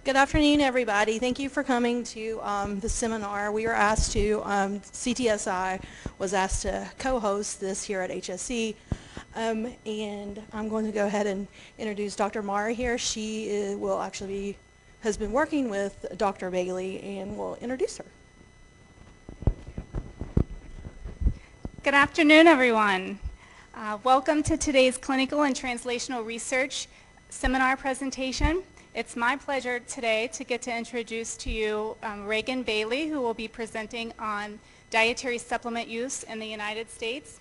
Good afternoon, everybody. Thank you for coming to the seminar. We were asked to, CTSI was asked to co-host this here at HSC. And I'm going to go ahead and introduce Dr. Mara here. She has been working with Dr. Bailey and will introduce her. Good afternoon, everyone. Welcome to today's Clinical and Translational Research seminar presentation. It's my pleasure today to get to introduce to you Regan Bailey, who will be presenting on dietary supplement use in the United States.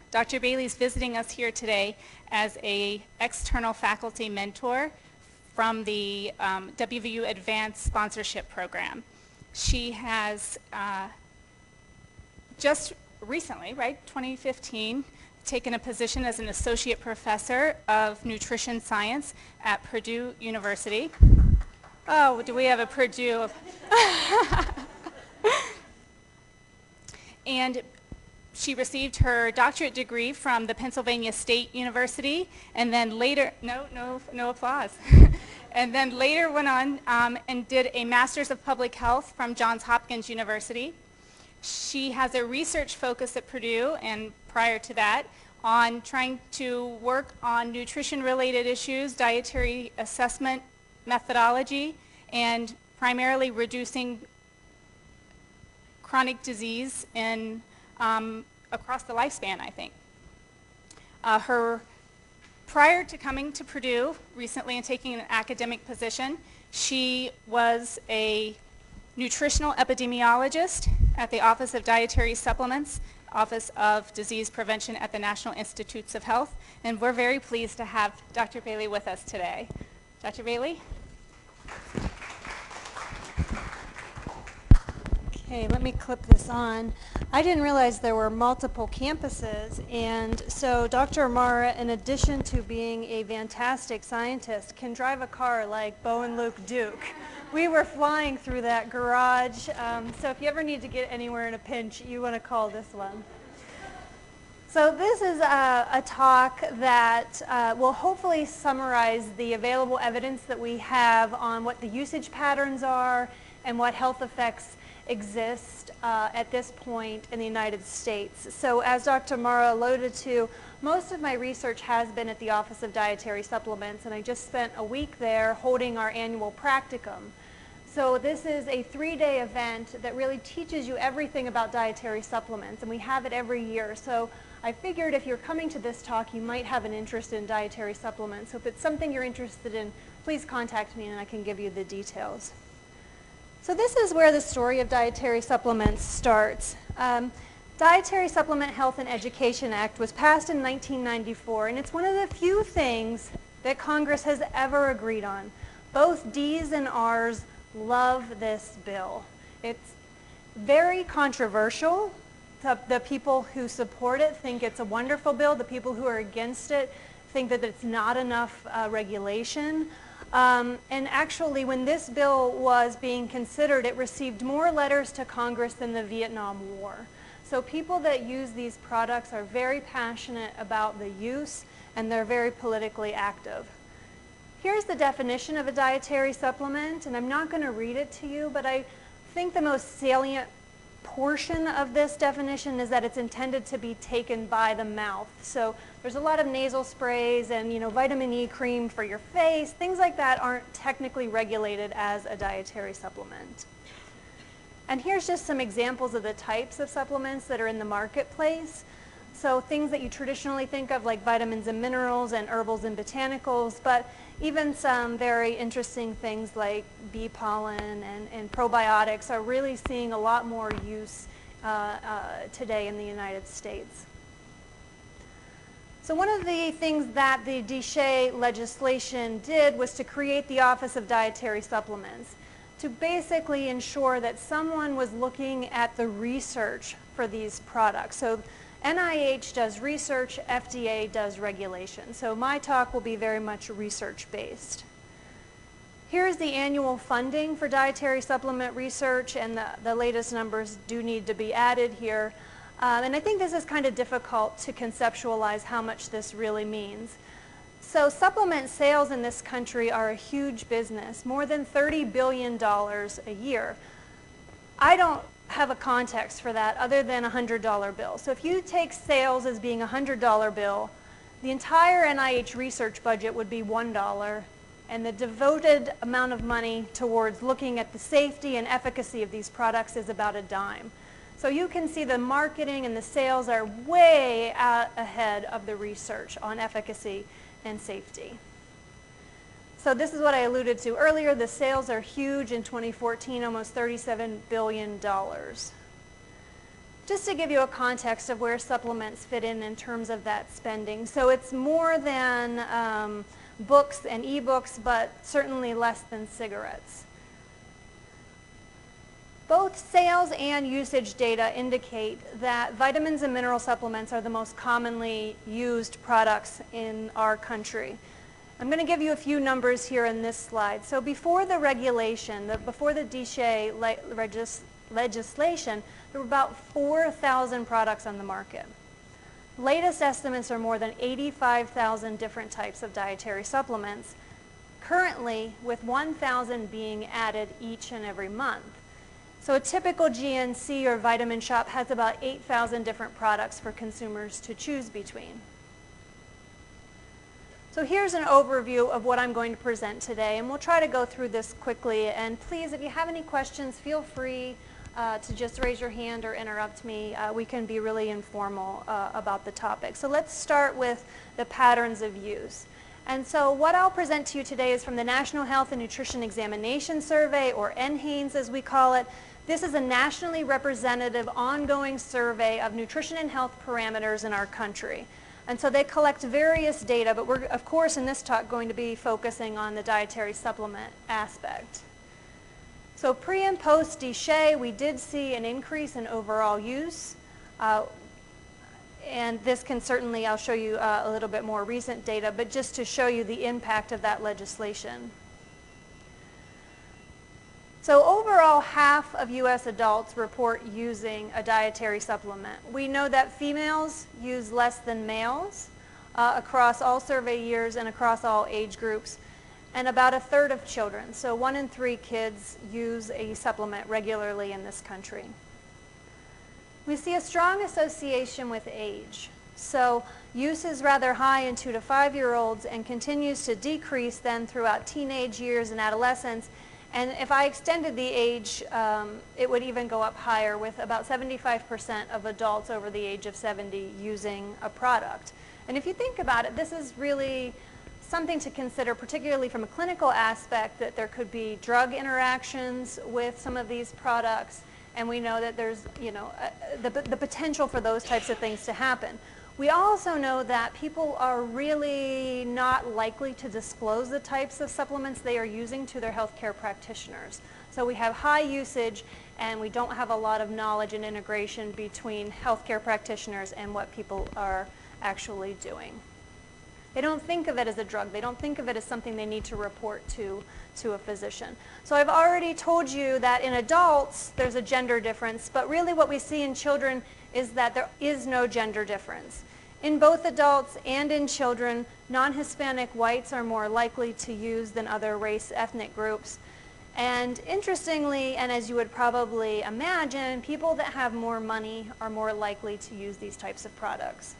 Dr. Bailey is visiting us here today as an external faculty mentor from the WVU Advanced Sponsorship Program. She has just recently, 2015, taken a position as an associate professor of nutrition science at Purdue University. Oh, do we have a Purdue? And she received her doctorate degree from the Pennsylvania State University, and then later, no applause. And then later went on and did a Master's of Public Health from Johns Hopkins University. She has a research focus at Purdue, and prior to that, on trying to work on nutrition-related issues, dietary assessment methodology, and primarily reducing chronic disease in, across the lifespan, I think. Prior to coming to Purdue recently and taking an academic position, she was a nutritional epidemiologist at the Office of Dietary Supplements, Office of Disease Prevention at the National Institutes of Health, and we're very pleased to have Dr. Bailey with us today. Dr. Bailey? Okay, let me clip this on. I didn't realize there were multiple campuses, and so Dr. Mara, in addition to being a fantastic scientist, can drive a car like Bo and Luke Duke. We were flying through that garage, so if you ever need to get anywhere in a pinch, you want to call this one. So this is a talk that will hopefully summarize the available evidence that we have on what the usage patterns are and what health effects exist at this point in the United States. So as Dr. Mara alluded to, most of my research has been at the Office of Dietary Supplements, and I just spent a week there holding our annual practicum. So this is a 3-day event that really teaches you everything about dietary supplements, and we have it every year. So I figured if you're coming to this talk, you might have an interest in dietary supplements. So if it's something you're interested in, please contact me and I can give you the details. So this is where the story of dietary supplements starts. Dietary Supplement Health and Education Act was passed in 1994, and it's one of the few things that Congress has ever agreed on. Both D's and R's love this bill. It's very controversial. The people who support it think it's a wonderful bill. The people who are against it think that it's not enough regulation. And actually, when this bill was being considered, it received more letters to Congress than the Vietnam War. So people that use these products are very passionate about the use, and they're very politically active. Here's the definition of a dietary supplement, and I'm not going to read it to you, but I think the most salient portion of this definition is that it's intended to be taken by the mouth. So there's a lot of nasal sprays and vitamin E cream for your face. Things like that aren't technically regulated as a dietary supplement. And here's just some examples of the types of supplements that are in the marketplace. So things that you traditionally think of like vitamins and minerals and herbals and botanicals, but even some very interesting things like bee pollen and probiotics are really seeing a lot more use today in the United States. So one of the things that the DSHEA legislation did was to create the Office of Dietary Supplements to basically ensure that someone was looking at the research for these products. So NIH does research, FDA does regulation. So my talk will be very much research-based. Here's the annual funding for dietary supplement research, and the latest numbers do need to be added here. And I think this is kind of difficult to conceptualize how much this really means. So supplement sales in this country are a huge business, more than $30 billion a year. I don't have a context for that other than a $100 bill. So if you take sales as being a $100 bill, the entire NIH research budget would be $1, and the devoted amount of money towards looking at the safety and efficacy of these products is about a dime. So you can see the marketing and the sales are way out ahead of the research on efficacy and safety. So this is what I alluded to earlier. The sales are huge in 2014, almost $37 billion. Just to give you a context of where supplements fit in terms of that spending. So it's more than books and e-books, but certainly less than cigarettes. Both sales and usage data indicate that vitamins and mineral supplements are the most commonly used products in our country. I'm going to give you a few numbers here in this slide. So before the regulation, before the DSHEA legislation, there were about 4,000 products on the market. Latest estimates are more than 85,000 different types of dietary supplements, currently with 1,000 being added each and every month. So a typical GNC or vitamin shop has about 8,000 different products for consumers to choose between. So here's an overview of what I'm going to present today, and we'll try to go through this quickly. And please, if you have any questions, feel free to just raise your hand or interrupt me. We can be really informal about the topic. So let's start with the patterns of use. And so what I'll present to you today is from the National Health and Nutrition Examination Survey, or NHANES as we call it. This is a nationally representative ongoing survey of nutrition and health parameters in our country. And so they collect various data, but we're, of course, in this talk going to be focusing on the dietary supplement aspect. So pre and post DSHEA, we did see an increase in overall use. And this can certainly, I'll show you a little bit more recent data, but just to show you the impact of that legislation. So overall, half of U.S. adults report using a dietary supplement. We know that females use less than males across all survey years and across all age groups, and about a third of children. So 1 in 3 kids use a supplement regularly in this country. We see a strong association with age. So use is rather high in 2 to 5-year-olds and continues to decrease then throughout teenage years and adolescence. And if I extended the age, it would even go up higher, with about 75% of adults over the age of 70 using a product. And if you think about it, this is really something to consider, particularly from a clinical aspect, that there could be drug interactions with some of these products. And we know that there's, the potential for those types of things to happen. We also know that people are really not likely to disclose the types of supplements they are using to their healthcare practitioners. So we have high usage, and we don't have a lot of knowledge and integration between healthcare practitioners and what people are actually doing. They don't think of it as a drug. They don't think of it as something they need to report to a physician. So I've already told you that in adults there's a gender difference, but really what we see in children is that there is no gender difference. In both adults and in children, non-Hispanic whites are more likely to use than other race ethnic groups. And interestingly, and as you would probably imagine, people that have more money are more likely to use these types of products.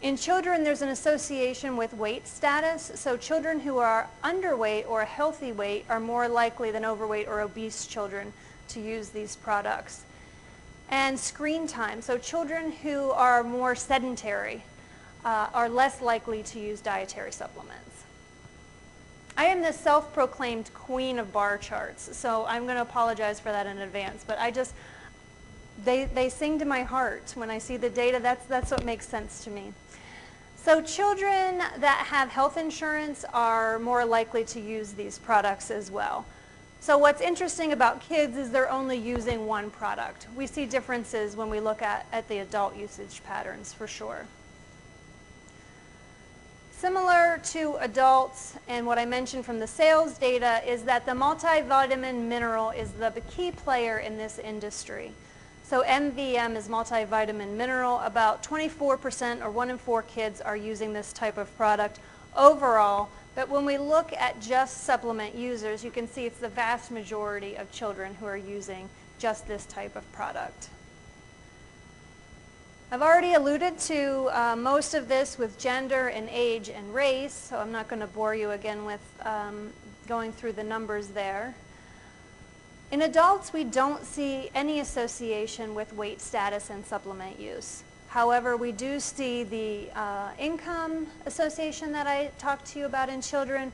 In children, there's an association with weight status. So children who are underweight or a healthy weight are more likely than overweight or obese children to use these products. And screen time. So children who are more sedentary are less likely to use dietary supplements. I am the self-proclaimed queen of bar charts, so I'm going to apologize for that in advance. But they sing to my heart when I see the data. That's what makes sense to me. So children that have health insurance are more likely to use these products as well. So what's interesting about kids is they're only using one product. We see differences when we look at the adult usage patterns, for sure. Similar to adults, and what I mentioned from the sales data, is that the multivitamin mineral is the key player in this industry. So MVM is multivitamin mineral. About 24% or 1 in 4 kids are using this type of product overall. But when we look at just supplement users, you can see it's the vast majority of children who are using just this type of product. I've already alluded to most of this with gender and age and race, so I'm not going to bore you again with going through the numbers there. In adults, we don't see any association with weight status and supplement use. However, we do see the income association that I talked to you about in children,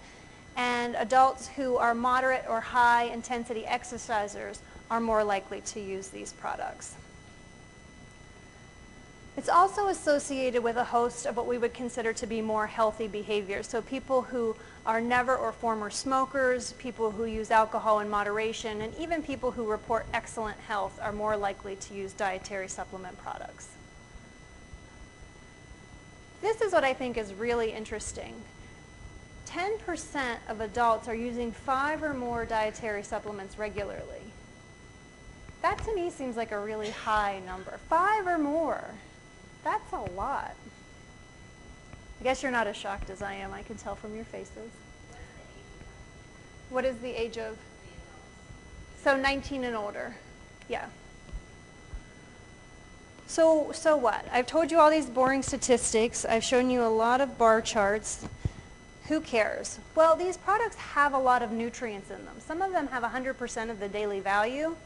and adults who are moderate or high intensity exercisers are more likely to use these products. It's also associated with a host of what we would consider to be more healthy behaviors. So people who are never or former smokers, people who use alcohol in moderation, and even people who report excellent health are more likely to use dietary supplement products. This is what I think is really interesting. 10% of adults are using 5 or more dietary supplements regularly. That to me seems like a really high number. 5 or more. That's a lot. I guess you're not as shocked as I am. I can tell from your faces. What is the age of? So 19 and older. Yeah. So what? I've told you all these boring statistics. I've shown you a lot of bar charts. Who cares? Well, these products have a lot of nutrients in them. Some of them have 100% of the daily value.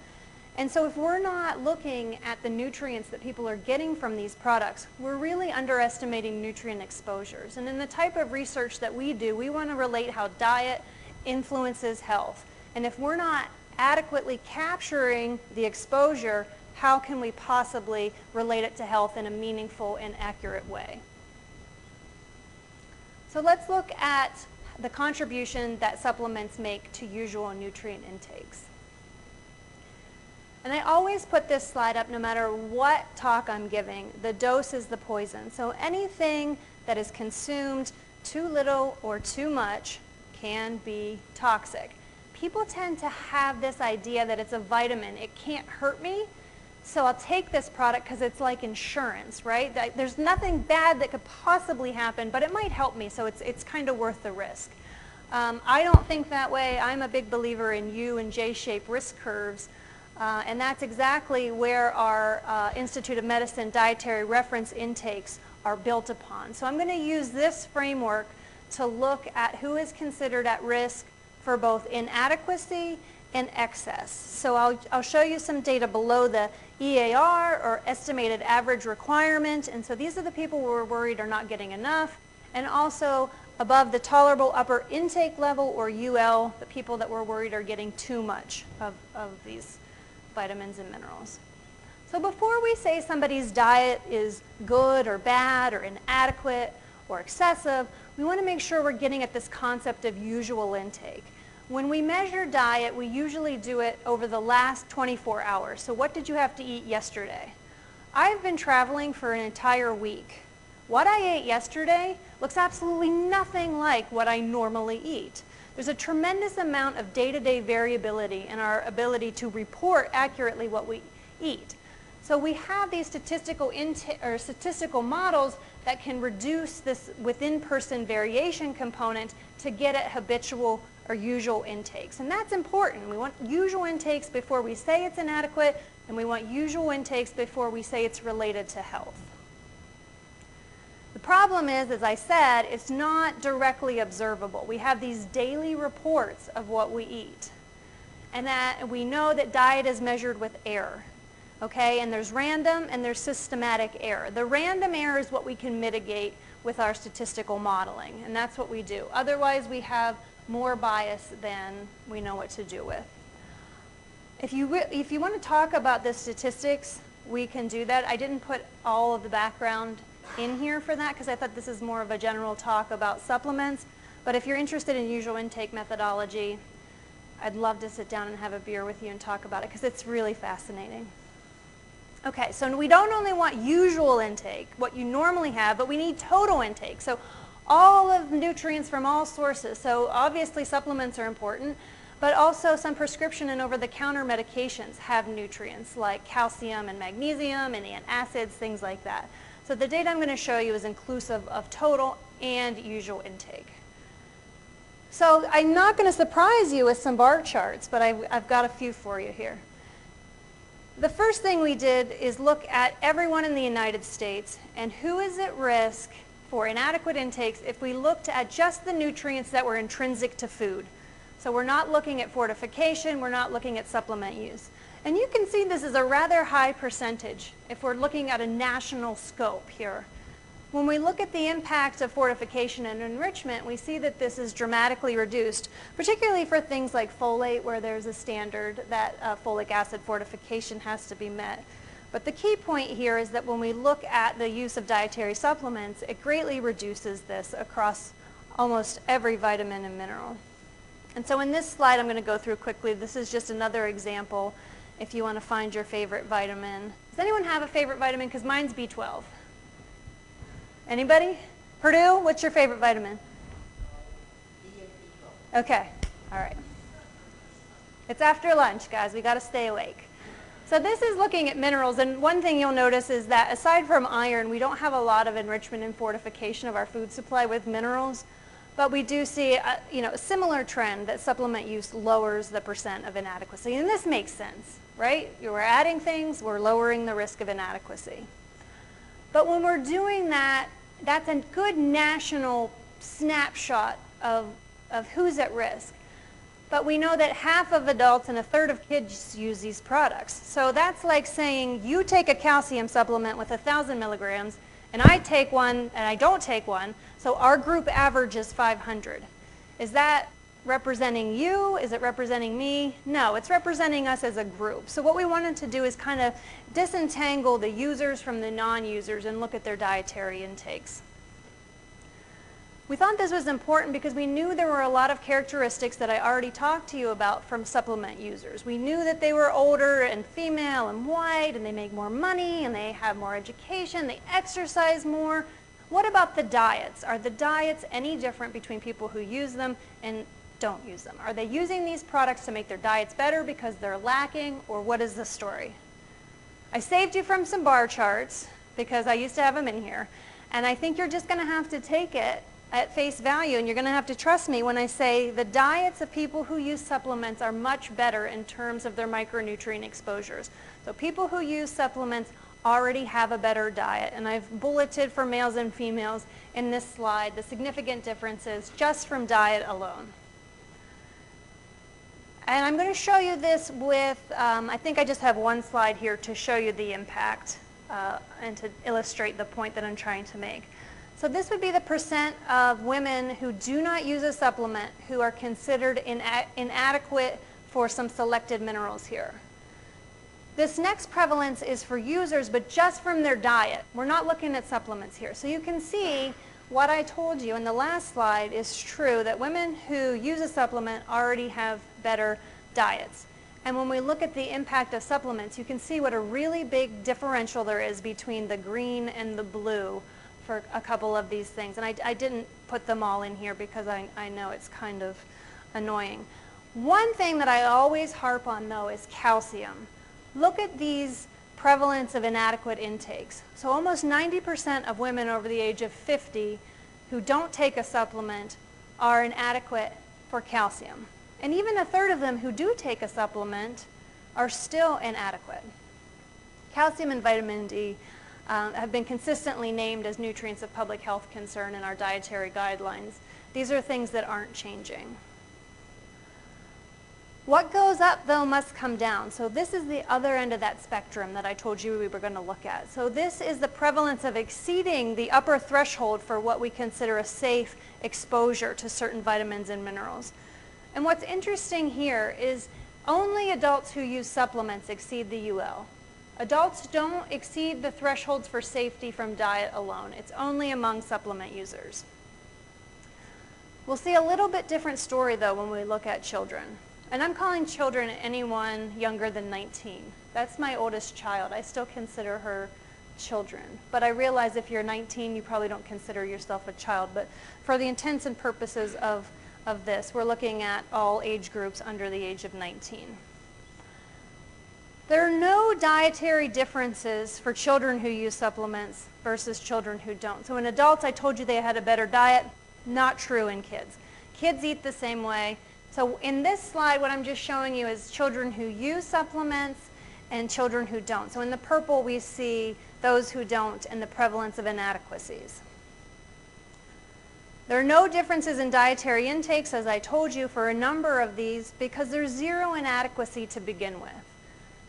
And so if we're not looking at the nutrients that people are getting from these products, we're really underestimating nutrient exposures. And in the type of research that we do, we want to relate how diet influences health. And if we're not adequately capturing the exposure, how can we possibly relate it to health in a meaningful and accurate way? So let's look at the contribution that supplements make to usual nutrient intakes. And I always put this slide up no matter what talk I'm giving. The dose is the poison. So anything that is consumed too little or too much can be toxic. People tend to have this idea that it's a vitamin. It can't hurt me, so I'll take this product because it's like insurance, right? There's nothing bad that could possibly happen, but it might help me, so it's kind of worth the risk. I don't think that way. I'm a big believer in U and J-shaped risk curves. And that's exactly where our Institute of Medicine dietary reference intakes are built upon. So I'm going to use this framework to look at who is considered at risk for both inadequacy and excess. So I'll show you some data below the EAR, or estimated average requirement. And so these are the people we're worried are not getting enough. And also above the tolerable upper intake level, or UL, the people that we're worried are getting too much of these vitamins and minerals. So before we say somebody's diet is good or bad or inadequate or excessive, we want to make sure we're getting at this concept of usual intake. When we measure diet, we usually do it over the last 24 hours. So what did you have to eat yesterday? I've been traveling for an entire week. What I ate yesterday looks absolutely nothing like what I normally eat. There's a tremendous amount of day-to-day variability in our ability to report accurately what we eat. So we have these statistical models that can reduce this within-person variation component to get at habitual or usual intakes. And that's important. We want usual intakes before we say it's inadequate, and we want usual intakes before we say it's related to health. The problem is, as I said, it's not directly observable. We have these daily reports of what we eat. And that we know that diet is measured with error. Okay? And there's random and there's systematic error. The random error is what we can mitigate with our statistical modeling. And that's what we do. Otherwise, we have more bias than we know what to do with. If you want to talk about the statistics, we can do that. I didn't put all of the background in here for that because I thought this is more of a general talk about supplements. But if you're interested in usual intake methodology, I'd love to sit down and have a beer with you and talk about it because it's really fascinating. Okay, so we don't only want usual intake, what you normally have, but we need total intake. So all of the nutrients from all sources. So obviously supplements are important. But also some prescription and over-the-counter medications have nutrients like calcium and magnesium and antacids, things like that. So the data I'm going to show you is inclusive of total and usual intake. So I'm not going to surprise you with some bar charts, but I've got a few for you here. The first thing we did is look at everyone in the United States and who is at risk for inadequate intakes if we looked at just the nutrients that were intrinsic to food. So we're not looking at fortification, we're not looking at supplement use. And you can see this is a rather high percentage if we're looking at a national scope here. When we look at the impact of fortification and enrichment, we see that this is dramatically reduced, particularly for things like folate, where there's a standard that folic acid fortification has to be met. But the key point here is that when we look at the use of dietary supplements, it greatly reduces this across almost every vitamin and mineral. And so in this slide I'm going to go through quickly. This is just another example if you want to find your favorite vitamin. Does anyone have a favorite vitamin? Because mine's B12. Anybody? Purdue, what's your favorite vitamin? Okay, all right. It's after lunch, guys. We got to stay awake. So this is looking at minerals, and one thing you'll notice is that aside from iron, we don't have a lot of enrichment and fortification of our food supply with minerals, but we do see a similar trend that supplement use lowers the percent of inadequacy, and this makes sense, right? We're adding things, we're lowering the risk of inadequacy. But when we're doing that, that's a good national snapshot of who's at risk. But we know that half of adults and a third of kids use these products. So that's like saying you take a calcium supplement with 1,000 milligrams, and I take one and I don't take one, so our group average is 500. Is that representing you? Is it representing me? No, it's representing us as a group. So what we wanted to do is kind of disentangle the users from the non-users and look at their dietary intakes. We thought this was important because we knew there were a lot of characteristics that I already talked to you about from supplement users. We knew that they were older and female and white, and they make more money and they have more education, they exercise more. What about the diets? Are the diets any different between people who use them and don't use them? Are they using these products to make their diets better because they're lacking, or what is the story? I saved you from some bar charts because I used to have them in here, and I think you're just going to have to take it at face value, and you're going to have to trust me when I say the diets of people who use supplements are much better in terms of their micronutrient exposures. So people who use supplements already have a better diet, and I've bulleted for males and females in this slide the significant differences just from diet alone. And I'm going to show you this with, I think I just have one slide here to show you the impact and to illustrate the point that I'm trying to make. So this would be the percent of women who do not use a supplement who are considered inadequate for some selected minerals here. This next prevalence is for users, but just from their diet. We're not looking at supplements here. So you can see what I told you in the last slide is true, that women who use a supplement already have better diets. And when we look at the impact of supplements, you can see what a really big differential there is between the green and the blue for a couple of these things. And I didn't put them all in here because I know it's kind of annoying. One thing that I always harp on, though, is calcium. Look at these prevalence of inadequate intakes. So almost 90% of women over the age of 50 who don't take a supplement are inadequate for calcium. And even a third of them who do take a supplement are still inadequate. Calcium and vitamin D have been consistently named as nutrients of public health concern in our dietary guidelines. These are things that aren't changing. What goes up, though, must come down. So this is the other end of that spectrum that I told you we were going to look at. So this is the prevalence of exceeding the upper threshold for what we consider a safe exposure to certain vitamins and minerals. And what's interesting here is only adults who use supplements exceed the UL. Adults don't exceed the thresholds for safety from diet alone. It's only among supplement users. We'll see a little bit different story, though, when we look at children. And I'm calling children anyone younger than 19. That's my oldest child. I still consider her children. But I realize if you're 19, you probably don't consider yourself a child. But for the intents and purposes of of this. We're looking at all age groups under the age of 19. There are no dietary differences for children who use supplements versus children who don't. So in adults, I told you they had a better diet. Not true in kids. Kids eat the same way. So in this slide, what I'm just showing you is children who use supplements and children who don't. So in the purple, we see those who don't and the prevalence of inadequacies. There are no differences in dietary intakes, as I told you, for a number of these because there's zero inadequacy to begin with.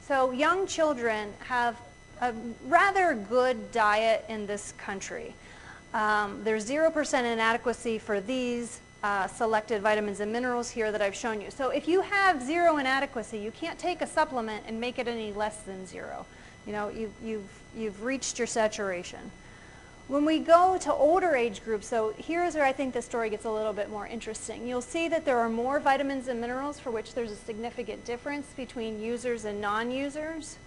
So young children have a rather good diet in this country. There's 0% inadequacy for these selected vitamins and minerals here that I've shown you. So if you have zero inadequacy, you can't take a supplement and make it any less than zero. You know, you've reached your saturation. When we go to older age groups, so here's where I think the story gets a little bit more interesting. You'll see that there are more vitamins and minerals for which there's a significant difference between users and non-users,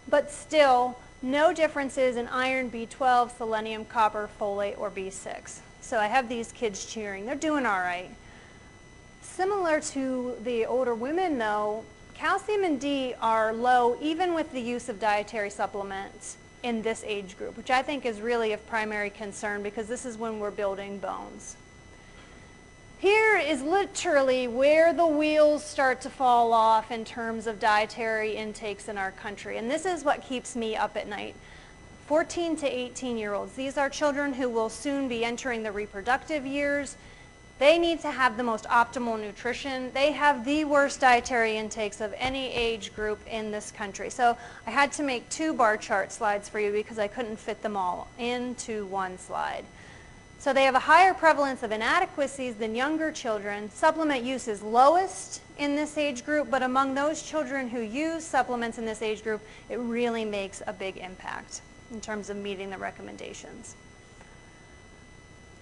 but still no differences in iron, B12, selenium, copper, folate, or B6. So I have these kids cheering. They're doing all right. Similar to the older women, though, calcium and D are low even with the use of dietary supplements in this age group, which I think is really of primary concern because this is when we're building bones. Here is literally where the wheels start to fall off in terms of dietary intakes in our country, and this is what keeps me up at night. 14 to 18-year-olds. These are children who will soon be entering the reproductive years. They need to have the most optimal nutrition. They have the worst dietary intakes of any age group in this country. So I had to make 2 bar chart slides for you because I couldn't fit them all into one slide. So they have a higher prevalence of inadequacies than younger children. Supplement use is lowest in this age group, but among those children who use supplements in this age group, it really makes a big impact in terms of meeting the recommendations.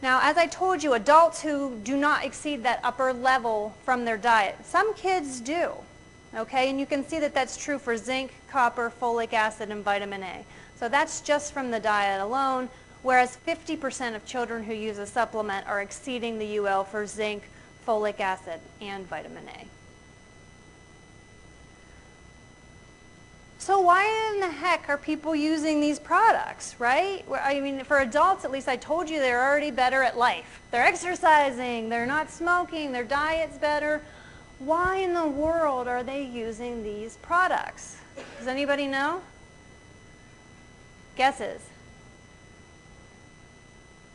Now, as I told you, adults who do not exceed that upper level from their diet, some kids do, okay? And you can see that that's true for zinc, copper, folic acid, and vitamin A. So that's just from the diet alone, whereas 50% of children who use a supplement are exceeding the UL for zinc, folic acid, and vitamin A. So why in the heck are people using these products, right? I mean, for adults, at least I told you they're already better at life. They're exercising, they're not smoking, their diet's better. Why in the world are they using these products? Does anybody know? Guesses?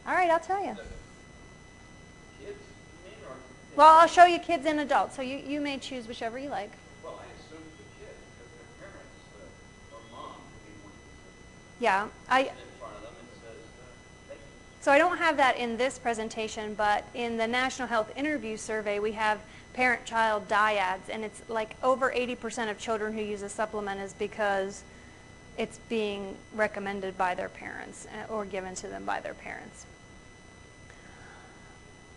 All right, I'll tell you. Kids, well, I'll show you kids and adults, so you may choose whichever you like. well, I assume the kids, because their parents or mom would be one Yeah, in front of them and says, thank you. so I don't have that in this presentation, but in the National Health Interview Survey, we have parent-child dyads, and it's like over 80% of children who use a supplement is because it's being recommended by their parents or given to them by their parents.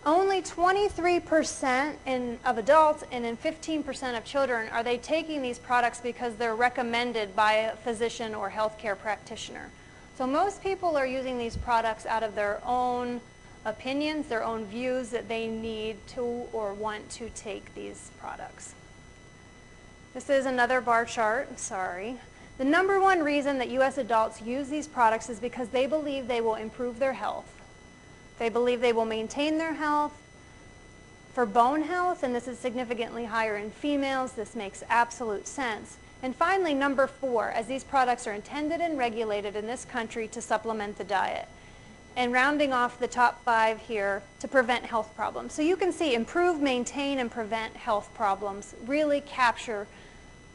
Only 23% of adults and in 15% of children are they taking these products because they're recommended by a physician or healthcare practitioner. So most people are using these products out of their own opinions, their own views that they need to or want to take these products. This is another bar chart, sorry. The number one reason that U.S. adults use these products is because they believe they will improve their health. They believe they will maintain their health. For bone health, and this is significantly higher in females, this makes absolute sense. And finally, number 4, as these products are intended and regulated in this country to supplement the diet. And rounding off the top 5 here, to prevent health problems. So you can see improve, maintain, and prevent health problems really capture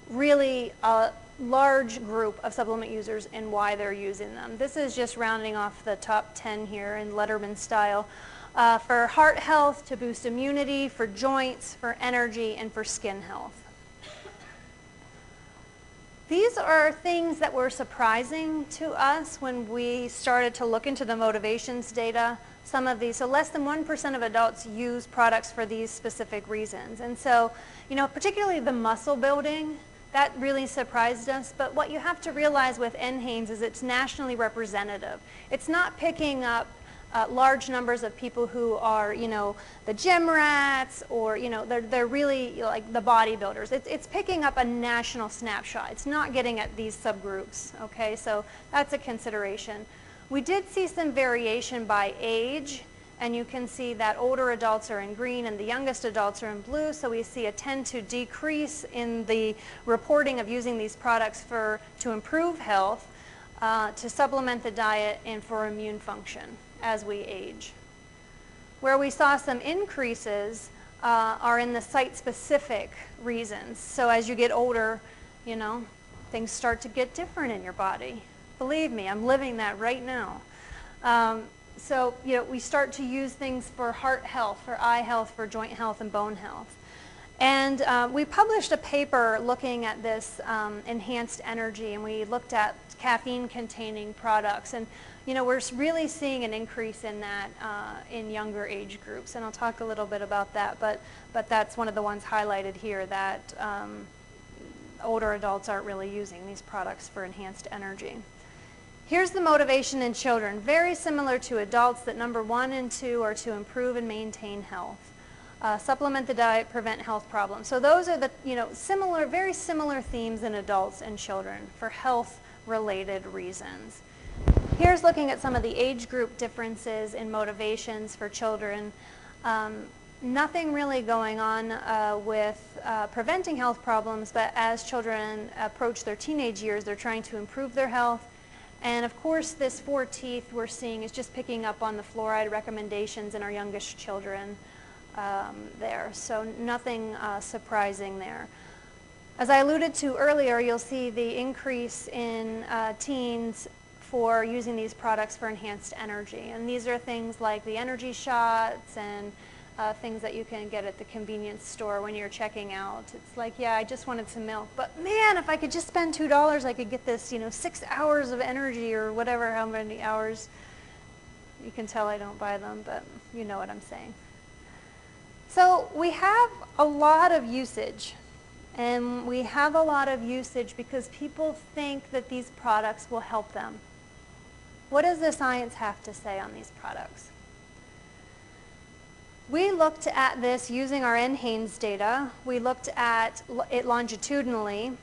really a large group of supplement users and why they're using them. This is just rounding off the top 10 here in Letterman style. For heart health, to boost immunity, for joints, for energy, and for skin health. These are things that were surprising to us when we started to look into the motivations data. Some of these, so less than 1% of adults use products for these specific reasons. And so, you know, particularly the muscle building, that really surprised us, but what you have to realize with NHANES is it's nationally representative. It's not picking up large numbers of people who are, you know, the gym rats, or, you know, they're really, you know, like the bodybuilders. It's picking up a national snapshot. It's not getting at these subgroups, okay? So that's a consideration. We did see some variation by age, and you can see that older adults are in green and the youngest adults are in blue, so we see a tend to decrease in the reporting of using these products to improve health, to supplement the diet, and for immune function as we age. Where we saw some increases are in the site-specific reasons. So as you get older, you know, things start to get different in your body. Believe me, I'm living that right now. So, you know, we start to use things for heart health, for eye health, for joint health, and bone health. And we published a paper looking at this enhanced energy, and we looked at caffeine-containing products. And, you know, we're really seeing an increase in that in younger age groups. And I'll talk a little bit about that, but that's one of the ones highlighted here, that older adults aren't really using these products for enhanced energy. Here's the motivation in children, very similar to adults, that number 1 and 2 are to improve and maintain health. Supplement the diet, prevent health problems. So those are the, you know, similar, very similar themes in adults and children for health-related reasons. Here's looking at some of the age group differences in motivations for children. Nothing really going on with preventing health problems, but as children approach their teenage years, they're trying to improve their health. And of course, this 4 teeth we're seeing is just picking up on the fluoride recommendations in our youngest children there. So nothing surprising there. As I alluded to earlier, you'll see the increase in teens for using these products for enhanced energy. And these are things like the energy shots and things that you can get at the convenience store when you're checking out. It's like, yeah, I just wanted some milk, but man, if I could just spend $2, I could get this, you know, 6 hours of energy, or whatever, how many hours. You can tell I don't buy them, but you know what I'm saying. So we have a lot of usage, and we have a lot of usage because people think that these products will help them. What does the science have to say on these products? We looked at this using our NHANES data. We looked at it longitudinally.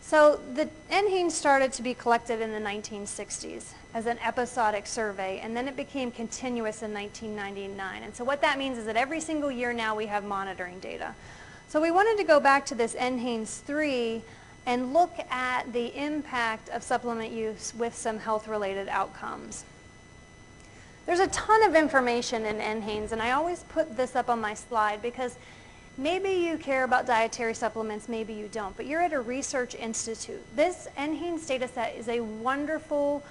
So the NHANES started to be collected in the 1960s as an episodic survey, and then it became continuous in 1999. And so what that means is that every single year now we have monitoring data. So we wanted to go back to this NHANES 3 and look at the impact of supplement use with some health-related outcomes. There's a ton of information in NHANES, and I always put this up on my slide because maybe you care about dietary supplements, maybe you don't, but you're at a research institute. This NHANES data set is a wonderful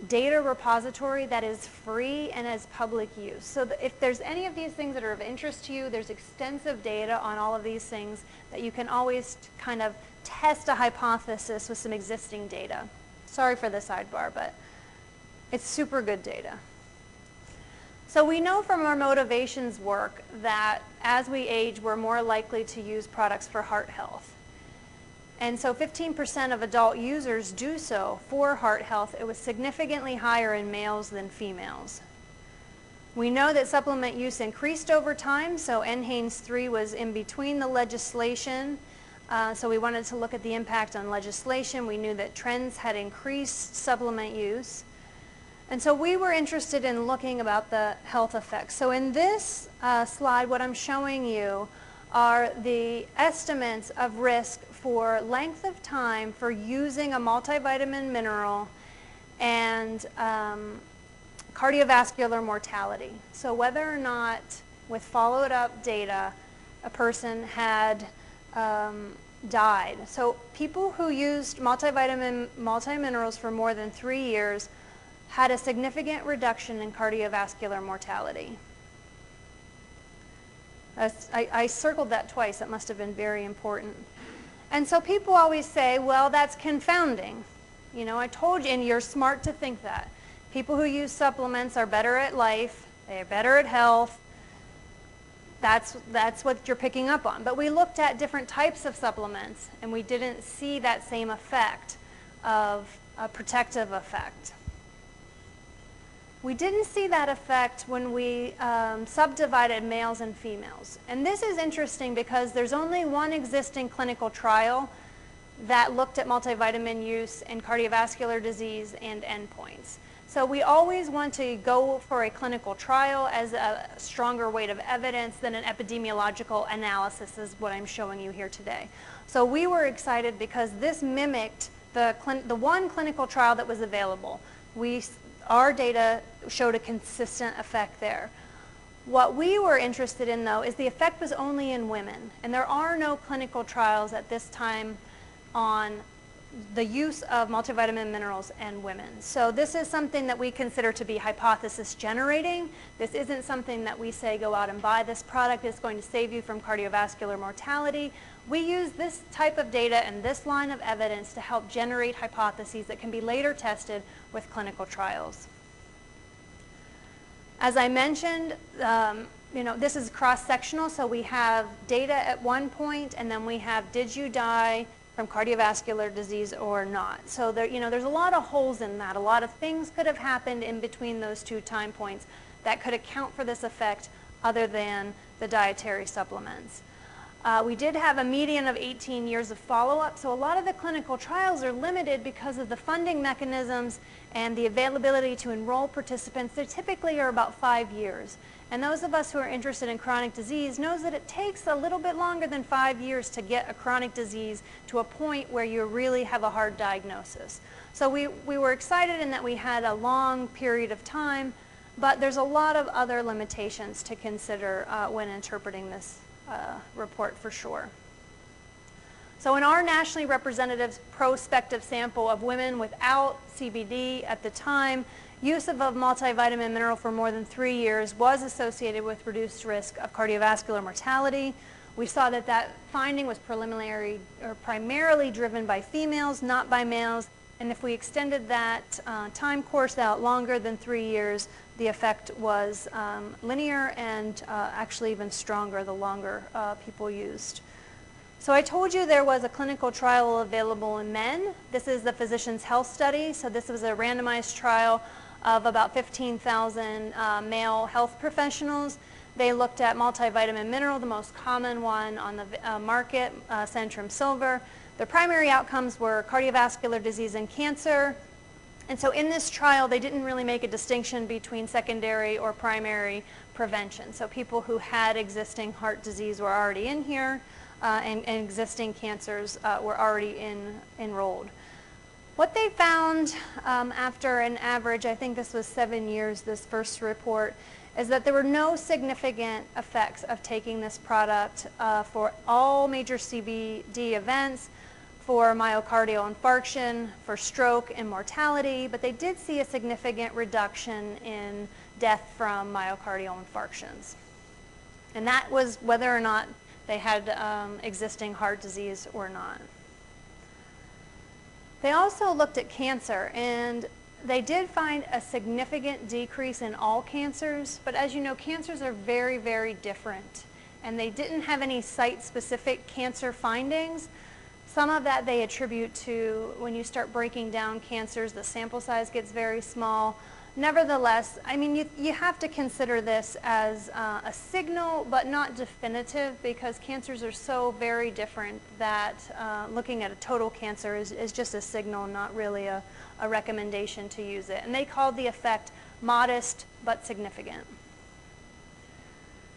data repository that is free and has public use. So if there's any of these things that are of interest to you, there's extensive data on all of these things that you can always kind of test a hypothesis with some existing data. Sorry for the sidebar, but it's super good data. So we know from our motivations work that as we age, we're more likely to use products for heart health. And so 15% of adult users do so for heart health. It was significantly higher in males than females. We know that supplement use increased over time, so NHANES 3 was in between the legislation. So we wanted to look at the impact on legislation. We knew that trends had increased supplement use. And so we were interested in looking about the health effects. So in this slide, what I'm showing you are the estimates of risk for length of time for using a multivitamin mineral and cardiovascular mortality. So whether or not, with followed up data, a person had died. So people who used multiminerals for more than 3 years had a significant reduction in cardiovascular mortality. I circled that twice. That must have been very important. And so people always say, well, that's confounding. You know, I told you, and you're smart to think that. People who use supplements are better at life. They're better at health. That's what you're picking up on. But we looked at different types of supplements, and we didn't see that same effect of a protective effect. We didn't see that effect when we subdivided males and females. And this is interesting because there's only one existing clinical trial that looked at multivitamin use in cardiovascular disease and endpoints. So we always want to go for a clinical trial as a stronger weight of evidence than an epidemiological analysis, is what I'm showing you here today. So we were excited because this mimicked the one clinical trial that was available. Our data showed a consistent effect there. What we were interested in, though, is the effect was only in women, and there are no clinical trials at this time on the use of multivitamin minerals in women. So this is something that we consider to be hypothesis generating. This isn't something that we say go out and buy this product, it's going to save you from cardiovascular mortality. We use this type of data and this line of evidence to help generate hypotheses that can be later tested with clinical trials. As I mentioned, this is cross-sectional, so we have data at one point, and then we have did you die from cardiovascular disease or not. So there's a lot of holes in that. A lot of things could have happened in between those two time points that could account for this effect other than the dietary supplements. We did have a median of 18 years of follow-up, so a lot of the clinical trials are limited because of the funding mechanisms and the availability to enroll participants. They typically are about 5 years. And those of us who are interested in chronic disease knows that it takes a little bit longer than 5 years to get a chronic disease to a point where you really have a hard diagnosis. So we were excited in that we had a long period of time, but there's a lot of other limitations to consider when interpreting this report for sure. So in our nationally representative prospective sample of women without CBD at the time, use of a multivitamin mineral for more than 3 years was associated with reduced risk of cardiovascular mortality. We saw that that finding was preliminary or primarily driven by females, not by males. And if we extended that time course out longer than 3 years, the effect was linear and actually even stronger the longer people used. So I told you there was a clinical trial available in men. This is the Physicians' Health Study. So this was a randomized trial of about 15,000 male health professionals. They looked at multivitamin mineral, the most common one on the market, Centrum Silver. Their primary outcomes were cardiovascular disease and cancer. And so in this trial, they didn't really make a distinction between secondary or primary prevention. So people who had existing heart disease were already in here, and existing cancers were already enrolled. What they found after an average, I think this was 7 years, this first report, is that there were no significant effects of taking this product for all major CVD events, for myocardial infarction, for stroke and mortality, but they did see a significant reduction in death from myocardial infarctions. And that was whether or not they had existing heart disease or not. They also looked at cancer, and they did find a significant decrease in all cancers, but as you know, cancers are very, very different, and they didn't have any site-specific cancer findings. Some of that they attribute to when you start breaking down cancers, the sample size gets very small. Nevertheless, I mean, you have to consider this as a signal, but not definitive, because cancers are so very different that looking at a total cancer is just a signal, not really a recommendation to use it. And they called the effect modest but significant.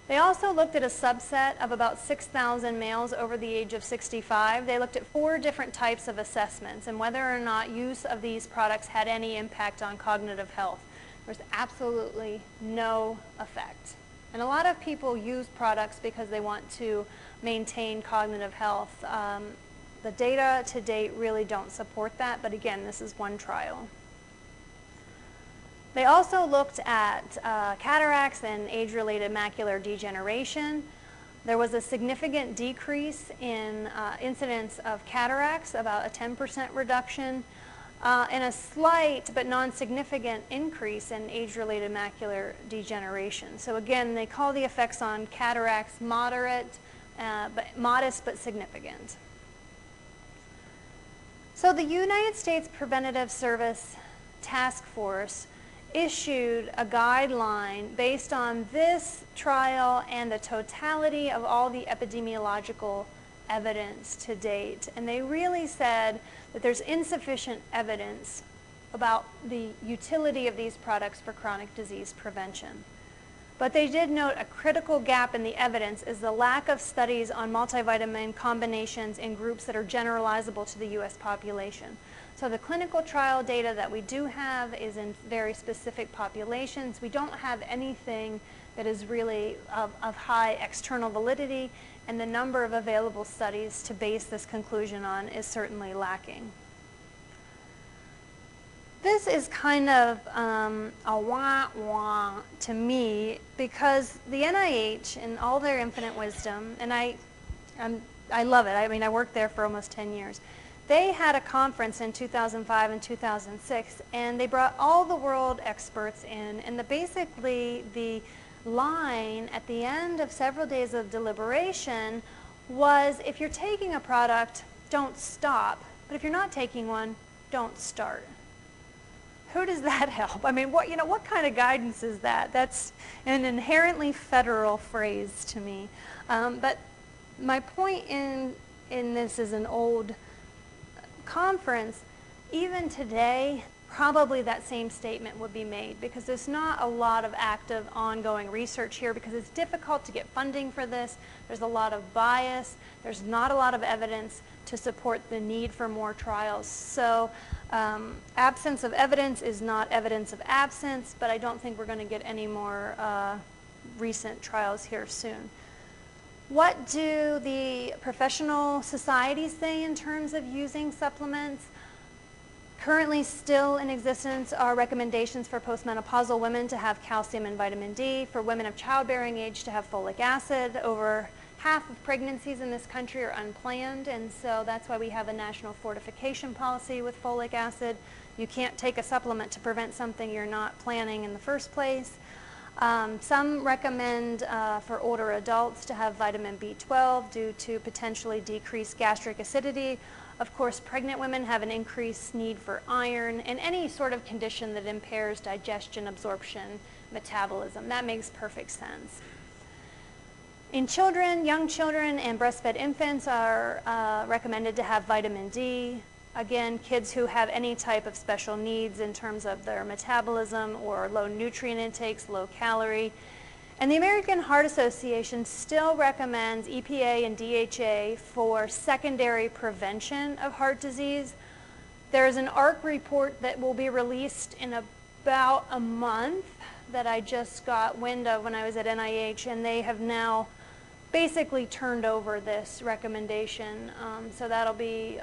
They also looked at a subset of about 6,000 males over the age of 65. They looked at 4 different types of assessments and whether or not use of these products had any impact on cognitive health. There's absolutely no effect. And a lot of people use products because they want to maintain cognitive health. The data to date really don't support that, but again, this is one trial. They also looked at cataracts and age-related macular degeneration. There was a significant decrease in incidence of cataracts, about a 10% reduction, and a slight but non-significant increase in age-related macular degeneration. So again, they call the effects on cataracts moderate, modest but significant. So the United States Preventative Service Task Force issued a guideline based on this trial and the totality of all the epidemiological evidence to date. And they really said that there's insufficient evidence about the utility of these products for chronic disease prevention. But they did note a critical gap in the evidence is the lack of studies on multivitamin combinations in groups that are generalizable to the U.S. population. So the clinical trial data that we do have is in very specific populations. We don't have anything that is really of high external validity, and the number of available studies to base this conclusion on is certainly lacking. This is kind of a wah-wah to me, because the NIH, in all their infinite wisdom, and I love it. I mean, I worked there for almost 10 years. They had a conference in 2005 and 2006, and they brought all the world experts in, and basically the line at the end of several days of deliberation was, if you're taking a product, don't stop, but if you're not taking one, don't start. Who does that help? I mean, what kind of guidance is that? That's an inherently federal phrase to me. But my point in this is an old conference. Even today, probably that same statement would be made, because there's not a lot of active ongoing research here, because it's difficult to get funding for this. There's a lot of bias. There's not a lot of evidence to support the need for more trials. So absence of evidence is not evidence of absence, but I don't think we're going to get any more recent trials here soon. What do the professional societies say in terms of using supplements? Currently still in existence are recommendations for postmenopausal women to have calcium and vitamin D, for women of childbearing age to have folic acid. Over half of pregnancies in this country are unplanned, and so that's why we have a national fortification policy with folic acid. You can't take a supplement to prevent something you're not planning in the first place. Some recommend for older adults to have vitamin B12 due to potentially decreased gastric acidity. Of course, pregnant women have an increased need for iron, and any sort of condition that impairs digestion, absorption, metabolism. That makes perfect sense. In children, young children and breastfed infants are recommended to have vitamin D. Again, kids who have any type of special needs in terms of their metabolism or low nutrient intakes, low calorie. And the American Heart Association still recommends EPA and DHA for secondary prevention of heart disease. There's an ARC report that will be released in about a month that I just got wind of when I was at NIH, and they have now basically turned over this recommendation. So that'll be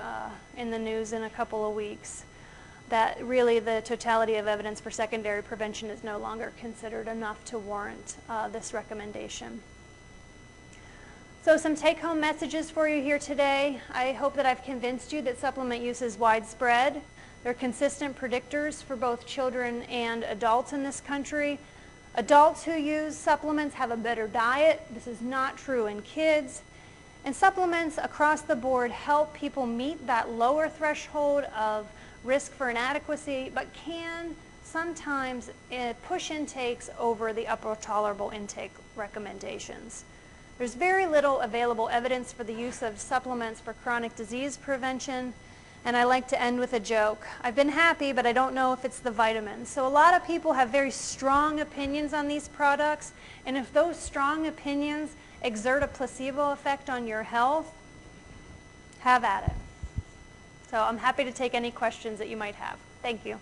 in the news in a couple of weeks. That really the totality of evidence for secondary prevention is no longer considered enough to warrant this recommendation. So some take-home messages for you here today. I hope that I've convinced you that supplement use is widespread. They're consistent predictors for both children and adults in this country. Adults who use supplements have a better diet. This is not true in kids. And supplements across the board help people meet that lower threshold of risk for inadequacy, but can sometimes push intakes over the upper tolerable intake recommendations. There's very little available evidence for the use of supplements for chronic disease prevention. And I like to end with a joke. I've been happy, but I don't know if it's the vitamins. So a lot of people have very strong opinions on these products, and if those strong opinions exert a placebo effect on your health, have at it. So I'm happy to take any questions that you might have. Thank you.